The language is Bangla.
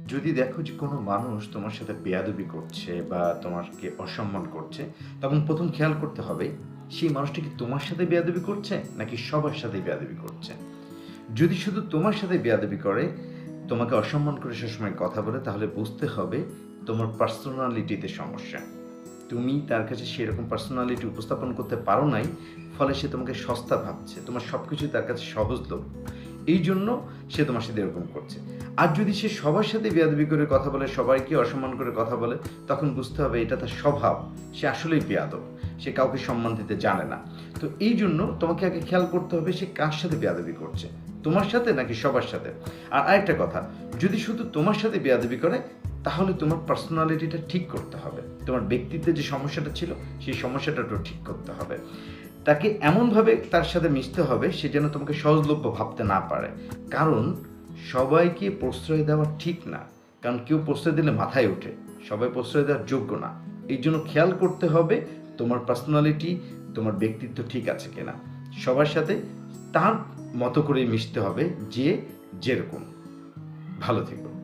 যদি দেখো যে কোনো মানুষ তোমার সাথে বেয়াদবি করছে বা তোমাকে অসম্মান করছে, তখন ১ম খেয়াল করতে হবে সেই মানুষটা কি তোমার সাথে বেয়াদবি করছে নাকি সবার সাথে বেয়াদবি করছে? যদি শুধু তোমার সাথে বেয়াদবি করে, তোমাকে অসম্মান করে সবসময় কথা বলে, তাহলে বুঝতে হবে তোমার পার্সোনালিটিতে সমস্যা। তুমি তার কাছে সেরকম পার্সোনালিটি উপস্থাপন করতে পারো নাই, ফলে সে তোমাকে সস্তা ভাবছে। তোমার সবকিছুই তার কাছে সহজলভ্য। এইজন্য সে তোমার সাথে এরকম করছে। আর যদি সে সবার সাথে বেয়াদবি করে কথা বলে, সবাইকে অসম্মান করে কথা বলে, তখন বুঝতে হবে এটা তার স্বভাব। সে আসলেই বেয়াদব। সে কাউকে সম্মান দিতে জানে না। তো এইজন্য তোমাকে আগে খেয়াল করতে হবে সে কার সাথে বেয়াদবি করছে। তোমার সাথে নাকি সবার সাথে? আর আরেকটা কথা, যদি শুধু তোমার সাথে বেয়াদবি করে, তাহলে তোমার পার্সোনালিটিটা ঠিক করতে হবে। তোমার ব্যক্তিত্বে যে সমস্যাটা ছিল, সেই সমস্যাটা একটু ঠিক করতে হবে। তাকে এমনভাবে তার সাথে মিশতে হবে, সে যেন তোমাকে সহজলভ্য ভাবতে না পারে। কারণ সবাইকে প্রশ্রয় দেওয়া ঠিক না। কারণ কেউ প্রশ্রয় দিলে মাথায় ওঠে। সবাই প্রশ্রয় দেওয়ার যোগ্য না। এইজন্য খেয়াল করতে হবে তোমার পার্সোনালিটি, তোমার ব্যক্তিত্ব ঠিক আছে কিনা। সবার সাথে তার মতো করেই মিশতে হবে যে যেরকম। ভালো থেকো।